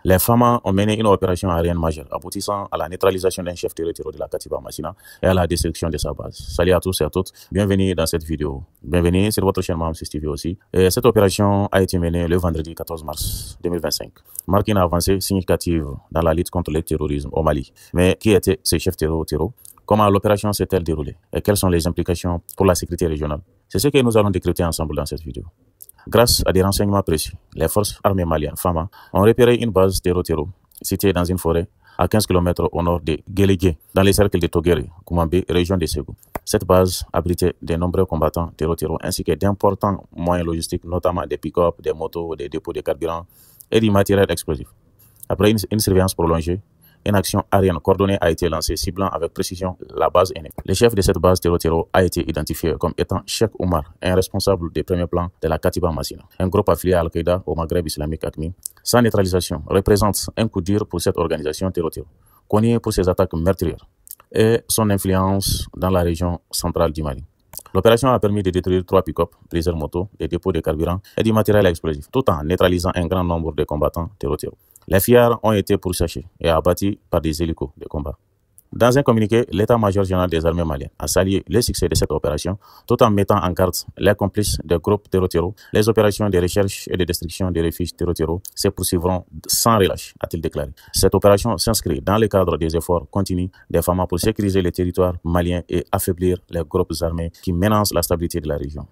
Les FAMA ont mené une opération aérienne majeure, aboutissant à la neutralisation d'un chef territorial de la Katiba Massina et à la destruction de sa base. Salut à tous et à toutes, bienvenue dans cette vidéo. Bienvenue sur votre chaîne Maham TV aussi. Et cette opération a été menée le vendredi 14 mars 2025, marque une avancée significative dans la lutte contre le terrorisme au Mali. Mais qui étaient ces chefs terroristes? Comment l'opération s'est-elle déroulée? Et quelles sont les implications pour la sécurité régionale? C'est ce que nous allons décrypter ensemble dans cette vidéo. Grâce à des renseignements précis, les forces armées maliennes, FAMA, ont repéré une base terroriste située dans une forêt à 15 km au nord de Guélégué, dans les cercles de Togéré, Koumambé, région de Ségou. Cette base abritait de nombreux combattants terroristes ainsi que d'importants moyens logistiques, notamment des pick-up, des motos, des dépôts de carburant et du matériel explosif. Après une surveillance prolongée, une action aérienne coordonnée a été lancée, ciblant avec précision la base ennemie. Le chef de cette base terroriste a été identifié comme étant Cheikh Oumar, un responsable des premiers plans de la Katiba Massina, un groupe affilié à Al-Qaïda au Maghreb islamique AQMI. Sa neutralisation représente un coup dur pour cette organisation terroriste, connue pour ses attaques meurtrières et son influence dans la région centrale du Mali. L'opération a permis de détruire 3 pick-up, plusieurs motos, des dépôts de carburant et du matériel explosif, tout en neutralisant un grand nombre de combattants terroristes. Les FIAR ont été pourchassés et abattus par des hélicos de combat. Dans un communiqué, l'état-major général des armées maliennes a salué le succès de cette opération, tout en mettant en garde les complices des groupes terroristes. Les opérations de recherche et de destruction des refuges terroristes se poursuivront sans relâche, a-t-il déclaré. Cette opération s'inscrit dans le cadre des efforts continus des FAMA pour sécuriser les territoires maliens et affaiblir les groupes armés qui menacent la stabilité de la région.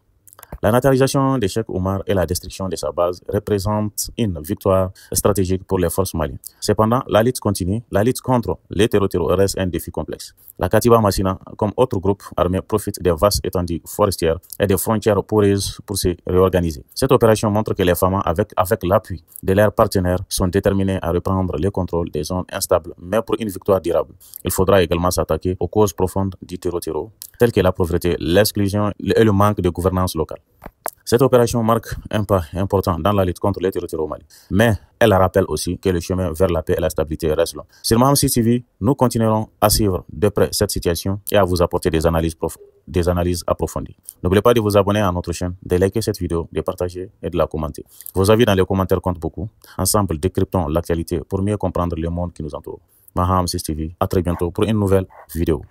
La neutralisation de Cheikh Oumar et la destruction de sa base représentent une victoire stratégique pour les forces maliennes. Cependant, la lutte continue. La lutte contre les terroristes reste un défi complexe. La Katiba Massina, comme autres groupes armés, profite des vastes étendues forestières et des frontières poreuses pour se réorganiser. Cette opération montre que les FAMA, avec l'appui de leurs partenaires, sont déterminés à reprendre le contrôle des zones instables. Mais pour une victoire durable, il faudra également s'attaquer aux causes profondes du terrorisme, telles que la pauvreté, l'exclusion et le manque de gouvernance locale. Cette opération marque un pas important dans la lutte contre les terroristes au Mali, mais elle rappelle aussi que le chemin vers la paix et la stabilité reste long. Sur Maham TV, nous continuerons à suivre de près cette situation et à vous apporter des analyses approfondies. N'oubliez pas de vous abonner à notre chaîne, de liker cette vidéo, de partager et de la commenter. Vos avis dans les commentaires comptent beaucoup. Ensemble, décryptons l'actualité pour mieux comprendre le monde qui nous entoure. Maham TV, à très bientôt pour une nouvelle vidéo.